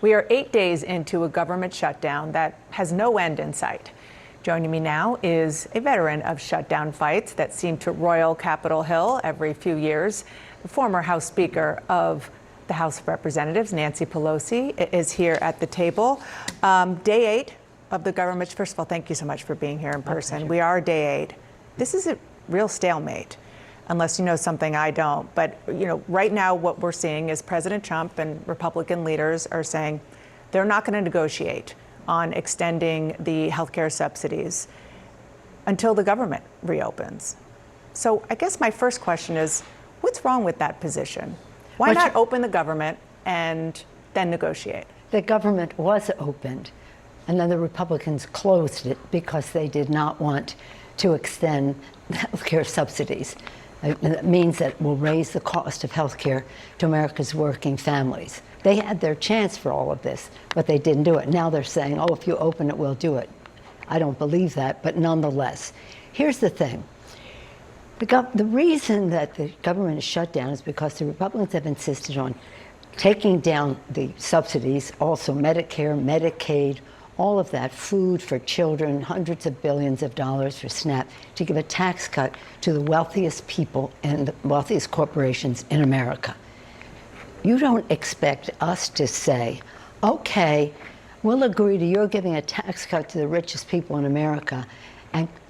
We are 8 days into a government shutdown that has no end in sight. Joining me now is a veteran of shutdown fights that seem to roil Capitol Hill every few years. The former House Speaker of the House of Representatives, Nancy Pelosi, is here at the table. Day 8 of the government. First of all, thank you so much for being here in person. We are day 8. This is a real stalemate, unless you know something I don't. But right now what we're seeing is President Trump and Republican leaders are saying they're not going to negotiate on extending the healthcare subsidies until the government reopens. So I guess my first question is, what's wrong with that position? Why not open the government and then negotiate? The government was opened, and then the Republicans closed it because they did not want to extend healthcare subsidies. That means that it will raise the cost of healthcare to America's working families. They had their chance for all of this, but they didn't do it. Now they're saying, oh, if you open it, we'll do it. I don't believe that, but nonetheless. Here's the thing. The reason that the government is shut down is because the Republicans have insisted on taking down the subsidies, also Medicare, Medicaid, all of that, food for children, hundreds of billions of dollars for SNAP, to give a tax cut to the wealthiest people and the wealthiest corporations in America. You don't expect us to say, okay, we'll agree to your giving a tax cut to the richest people in America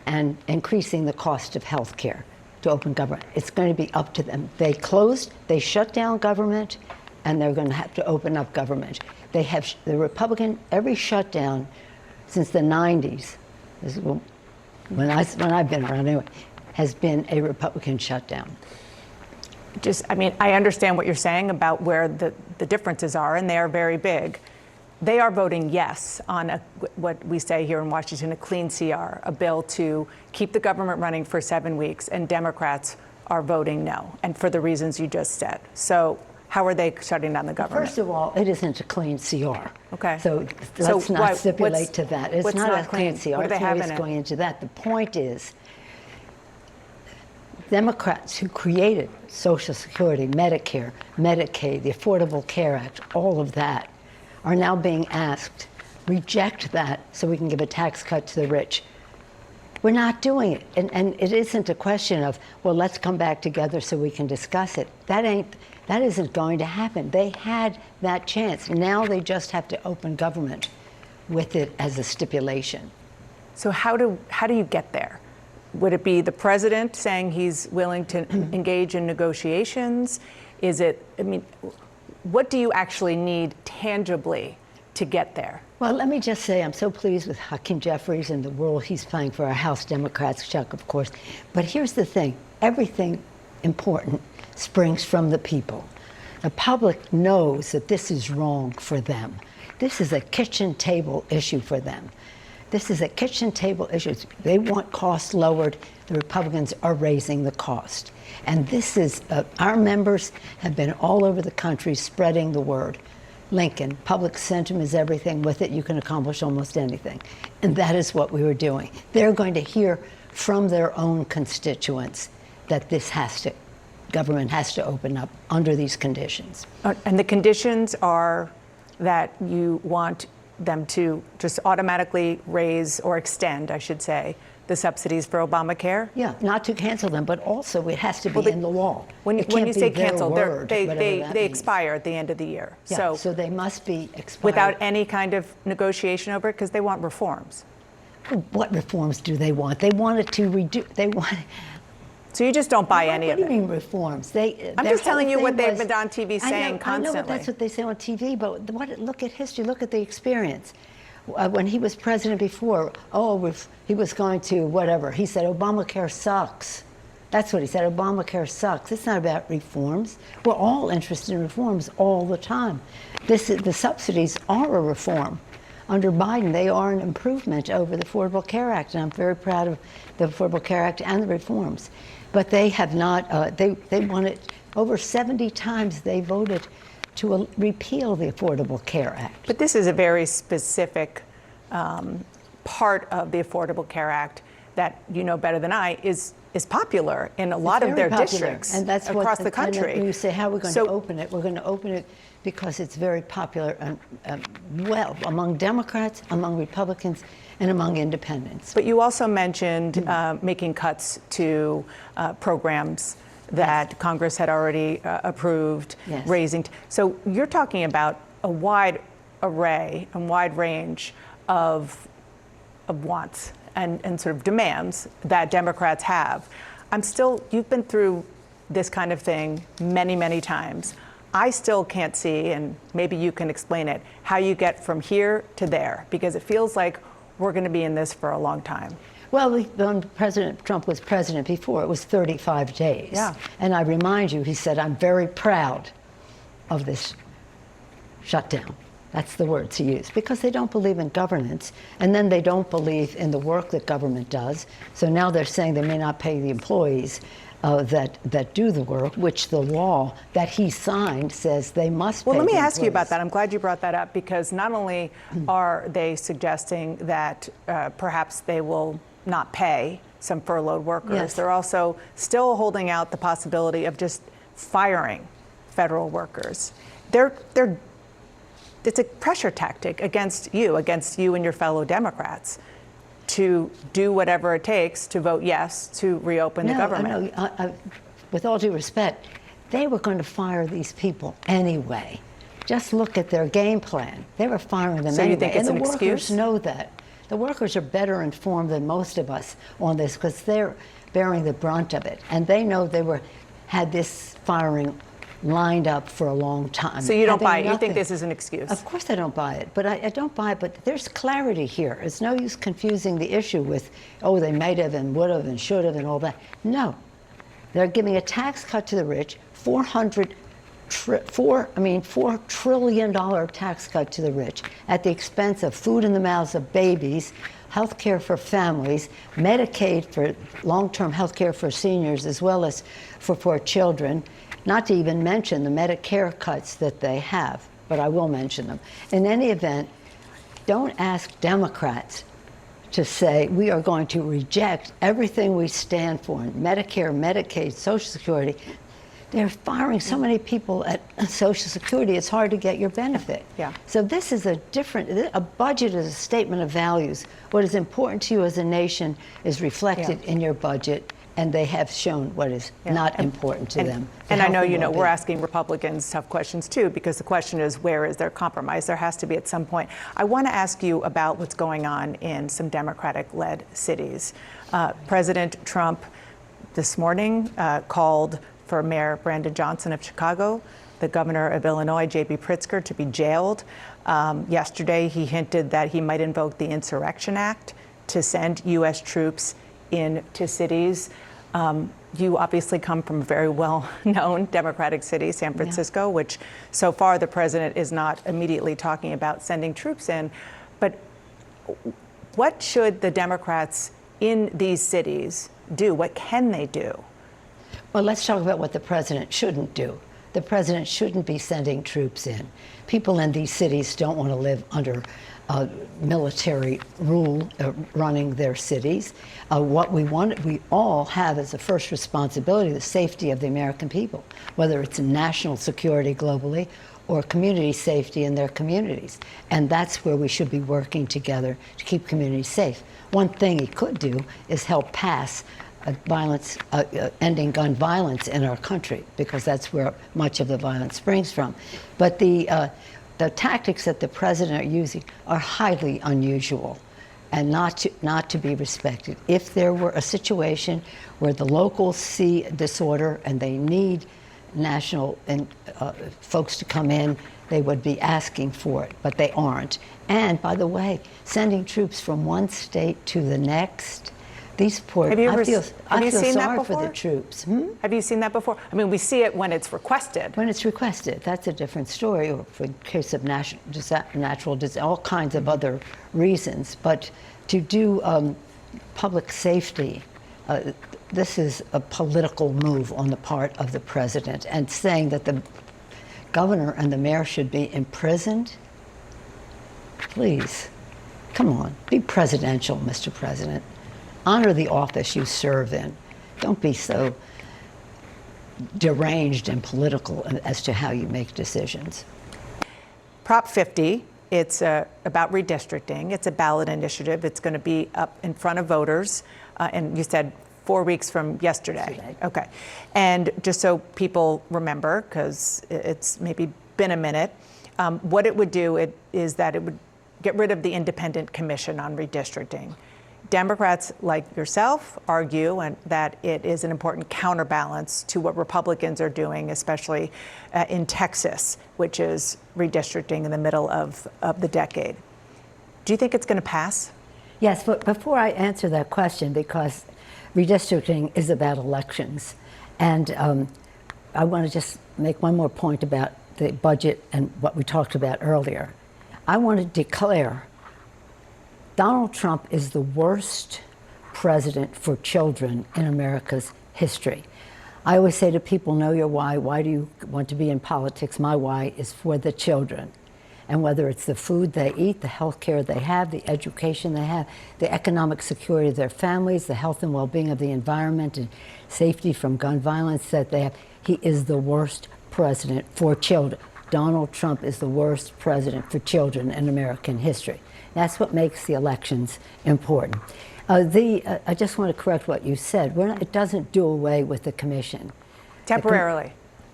and increasing the cost of health care to open government. It's going to be up to them. They shut down government, and they're going to have to open up government. They have, every shutdown since the 90s, when I've been around anyway, has been a Republican shutdown. I understand what you're saying about where the differences are, and they are very big. They are voting yes on what we say here in Washington, a clean CR, a bill to keep the government running for 7 weeks, and Democrats are voting no, and for the reasons you just said. So how are they shutting down the government? First of all, it isn't a clean CR. Okay. So let's not stipulate to that. It's not a clean CR. What do they have in it? Going into that. The point is, Democrats who created Social Security, Medicare, Medicaid, the Affordable Care Act, all of that, are now being asked, reject that so we can give a tax cut to the rich. We're not doing it. And it isn't a question of, well, let's come back together so we can discuss it. That isn't going to happen. They had that chance. Now they just have to open government with it as a stipulation. So how do you get there? Would it be the president saying he's willing to engage in negotiations? What do you actually need tangibly to get there? Well, let me just say I'm so pleased with Hakeem Jeffries and the role he's playing for our House Democrats, Chuck, of course. But here's the thing. Everything important springs from the people. The public knows that this is wrong for them. This is a kitchen table issue for them. This is a kitchen table issue. They want costs lowered. The Republicans are raising the cost. And this is, our members have been all over the country spreading the word. Lincoln, public sentiment is everything. With it, you can accomplish almost anything. And that is what we were doing. They're going to hear from their own constituents that government has to open up under these conditions. And the conditions are that you want them to just automatically raise or extend, I should say, the subsidies for Obamacare? Yeah, not to cancel them, but also it has to be in the law. When you say cancel, they expire at the end of the year. Yeah, so they must be expired. Without any kind of negotiation over it, because they want reforms. What reforms do they want? They wanted to reduce, So you just don't buy any of it? What do you mean reforms? I'm just telling you what they've been on TV saying constantly. I know that's what they say on TV, but look at history, look at the experience. When he was president before, he was going to whatever. He said, Obamacare sucks. That's what he said, Obamacare sucks. It's not about reforms. We're all interested in reforms all the time. The subsidies are a reform. Under Biden, they are an improvement over the Affordable Care Act, and I'm very proud of the Affordable Care Act and the reforms. But they have not, they wanted, over 70 times they voted to repeal the Affordable Care Act. But this is a very specific part of the Affordable Care Act that you know better than I is popular in a lot of their districts and that's across the country. And you say, how are we going to open it? We're going to open it because it's very popular well among Democrats, among Republicans, and among independents. But you also mentioned making cuts to programs that Congress had already approved, Yes. raising. So you're talking about a wide array and wide range of wants and sort of demands that Democrats have. You've been through this kind of thing many, many times. I still can't see, and maybe you can explain it, how you get from here to there, because it feels like we're going to be in this for a long time. Well, when President Trump was president before, it was 35 days. Yeah. And I remind you, he said, I'm very proud of this shutdown. That's the words he used, because they don't believe in governance, and then they don't believe in the work that government does. So now they're saying they may not pay the employees that do the work, which the law that he signed says they must pay. Well, let me the ask you about employees. that. I'm glad you brought that up, because not only are they suggesting that perhaps they will not pay some furloughed workers, Yes. they're also still holding out the possibility of just firing federal workers. It's a pressure tactic against you and your fellow Democrats to do whatever it takes to vote yes to reopen the government. No, with all due respect, they were going to fire these people anyway. Just look at their game plan. They were firing them So you anyway. think it's and an the workers excuse? know that. The workers are better informed than most of us on this because they're bearing the brunt of it. And they know had this firing lined up for a long time. So you don't Having buy it? You nothing. think this is an excuse? Of course I don't buy it, but I don't buy it, but there's clarity here. It's no use confusing the issue with, oh, they might have and would have and should have and all that. No, they're giving a tax cut to the rich, $4 trillion tax cut to the rich at the expense of food in the mouths of babies, health care for families, Medicaid for long-term health care for seniors as well as for poor children, not to even mention the Medicare cuts that they have, but I will mention them. In any event, don't ask Democrats to say we are going to reject everything we stand for in Medicare, Medicaid, Social Security. They're firing so many people at Social Security, it's hard to get your benefit. Yeah. So this is a budget is a statement of values. What is important to you as a nation is reflected in your budget, and they have shown what is not important to them. And I know, we're asking Republicans tough questions too, because the question is, where is their compromise? There has to be at some point. I want to ask you about what's going on in some Democratic-led cities. President Trump this morning called for Mayor Brandon Johnson of Chicago, the governor of Illinois, J.B. Pritzker, to be jailed. Yesterday, he hinted that he might invoke the Insurrection Act to send U.S. troops into cities. You obviously come from a very well-known Democratic city, San Francisco, which so far the president is not immediately talking about sending troops in. But what should the Democrats in these cities do? What can they do? Well, let's talk about what the president shouldn't do. The president shouldn't be sending troops in. People in these cities don't want to live under military rule running their cities. What we all have as a first responsibility, the safety of the American people, whether it's national security globally or community safety in their communities. And that's where we should be working together to keep communities safe. One thing he could do is help pass ending gun violence in our country, because that's where much of the violence springs from. But the tactics that the president are using are highly unusual and not to be respected. If there were a situation where the locals see disorder and they need national folks to come in, they would be asking for it, but they aren't. And by the way, sending troops from one state to the next, these poor, I feel sorry for the troops. Have you seen that before? I mean, we see it when it's requested. When it's requested, that's a different story, or for the case of natural disasters, all kinds of other reasons. But to do public safety, this is a political move on the part of the president, and saying that the governor and the mayor should be imprisoned. Please, come on, be presidential, Mr. President. Honor the office you serve in. Don't be so deranged and political as to how you make decisions. Prop 50, it's about redistricting. It's a ballot initiative. It's going to be up in front of voters. And you said 4 weeks from yesterday. Okay. And just so people remember, because it's maybe been a minute, what it would do is that it would get rid of the independent commission on redistricting. Democrats like yourself argue that it is an important counterbalance to what Republicans are doing, especially in Texas, which is redistricting in the middle of the decade. Do you think it's going to pass? Yes, but before I answer that question, because redistricting is about elections, and I want to just make one more point about the budget and what we talked about earlier. I want to declare Donald Trump is the worst president for children in America's history. I always say to people, know your why. Why do you want to be in politics? My why is for the children. And whether it's the food they eat, the health care they have, the education they have, the economic security of their families, the health and well-being of the environment, and safety from gun violence that they have, he is the worst president for children. Donald Trump is the worst president for children in American history. That's what makes the elections important. I just want to correct what you said. It doesn't do away with the commission. Temporarily.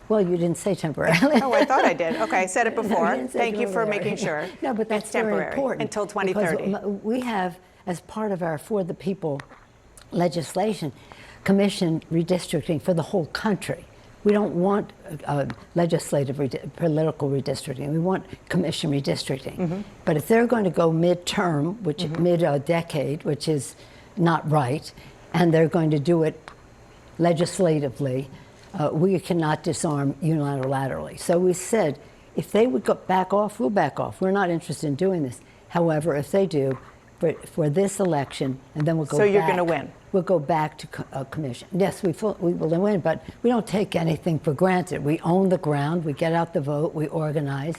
Well, you didn't say temporarily. Oh, I thought I did. Okay, I said it before. No, Thank you for making sure. No, but that's it's temporary very important. Until 2030. We have, as part of our For the People legislation, commission redistricting for the whole country. We don't want legislative political redistricting. We want commission redistricting. Mm-hmm. But if they're going to go midterm, which mid-decade, which is not right, and they're going to do it legislatively, we cannot disarm unilaterally. So we said, if they would go back off, we'll back off. We're not interested in doing this. However, if they do, for this election, and then we'll go back. So you're going to win? We'll go back to commission. Yes, we will win, but we don't take anything for granted. We own the ground, we get out the vote, we organize.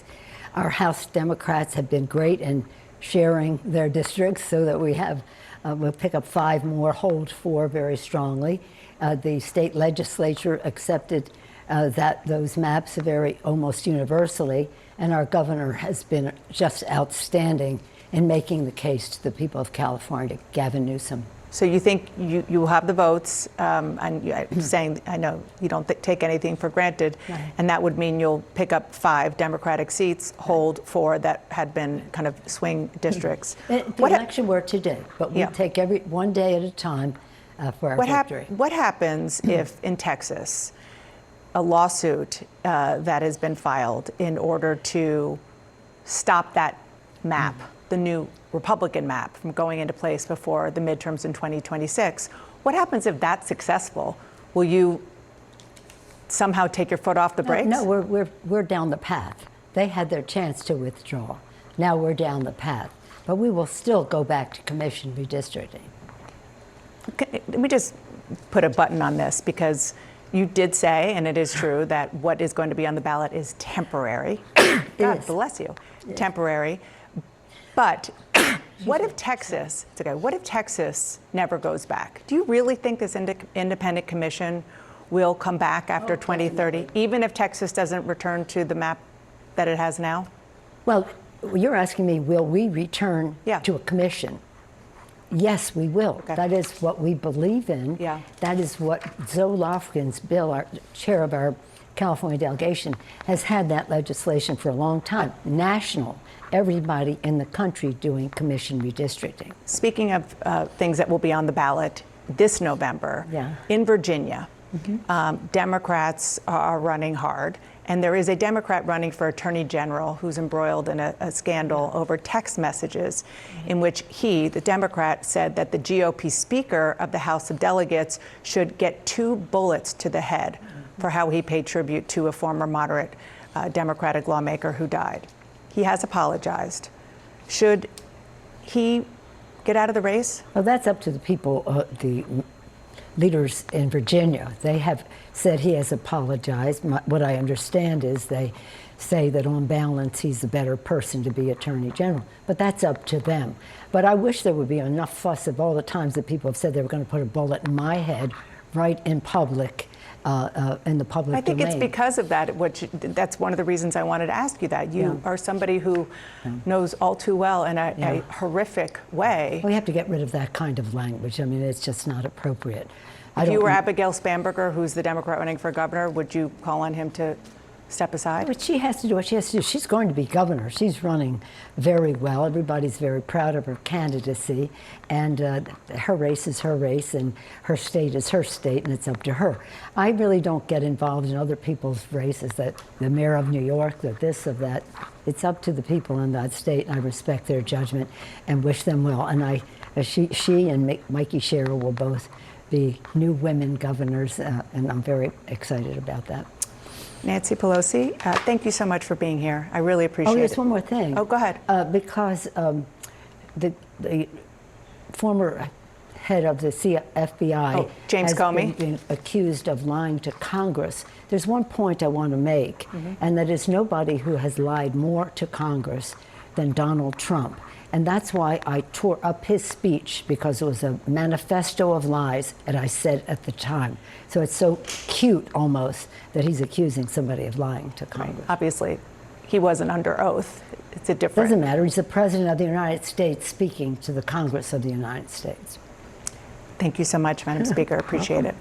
Our House Democrats have been great in sharing their districts so that we have, we'll pick up 5 more, hold 4 very strongly. The state legislature accepted those maps almost universally, and our governor has been just outstanding in making the case to the people of California, Gavin Newsom. So you think you will have the votes, and you're saying, I know you don't take anything for granted, right. And that would mean you'll pick up 5 Democratic seats, hold 4 that had been kind of swing districts. The election were today, but we take one day at a time for our victory. What happens if in Texas a lawsuit that has been filed in order to stop that map, the new Republican map, from going into place before the midterms in 2026. What happens if that's successful? Will you somehow take your foot off the brakes? No, we're down the path. They had their chance to withdraw. Now we're down the path. But we will still go back to commission redistricting. Okay, let me just put a button on this, because you did say, and it is true, that what is going to be on the ballot is temporary. God bless you. Temporary. But what if Texas, what if Texas never goes back? Do you really think this independent commission will come back after 2030, even if Texas doesn't return to the map that it has now? Well, you're asking me, will we return to a commission? Yes, we will. Okay. That is what we believe in. Yeah. That is what Zoe Lofgren's bill, our chair of our California delegation, has had that legislation for a long time. National. Everybody in the country doing commission redistricting. Speaking of things that will be on the ballot this November, in Virginia, Democrats are running hard, and there is a Democrat running for Attorney General who's embroiled in a scandal over text messages in which the Democrat, said that the GOP Speaker of the House of Delegates should get 2 bullets to the head for how he paid tribute to a former moderate Democratic lawmaker who died. He has apologized. Should he get out of the race? Well, that's up to the people, the leaders in Virginia. They have said he has apologized. What I understand is they say that on balance he's the better person to be Attorney General. But that's up to them. But I wish there would be enough fuss of all the times that people have said they were going to put a bullet in my head right in public in the public I think domain. it's because of that, that's one of the reasons I wanted to ask you that. You are somebody who knows all too well in a horrific way. We have to get rid of that kind of language. I mean, it's just not appropriate. If you were Abigail Spanberger, who's the Democrat running for governor, would you call on him to step aside? But she has to do what she has to do. She's going to be governor. She's running very well. Everybody's very proud of her candidacy. And her race is her race, and her state is her state, and it's up to her. I really don't get involved in other people's races, that the mayor of New York, that this, of that. It's up to the people in that state, and I respect their judgment and wish them well. And she and Mikey Sherrill will both be new women governors, and I'm very excited about that. Nancy Pelosi, thank you so much for being here. I really appreciate it. Oh, there's one more thing. Oh, go ahead. Because the former head of the FBI, James has Comey, been accused of lying to Congress. There's one point I want to make, and that is nobody who has lied more to Congress than Donald Trump. And that's why I tore up his speech, because it was a manifesto of lies that I said at the time. So it's so cute almost that he's accusing somebody of lying to Congress. Right. Obviously, he wasn't under oath. It's a different. Doesn't matter. He's the President of the United States speaking to the Congress of the United States. Thank you so much, Madam Speaker. Appreciate it.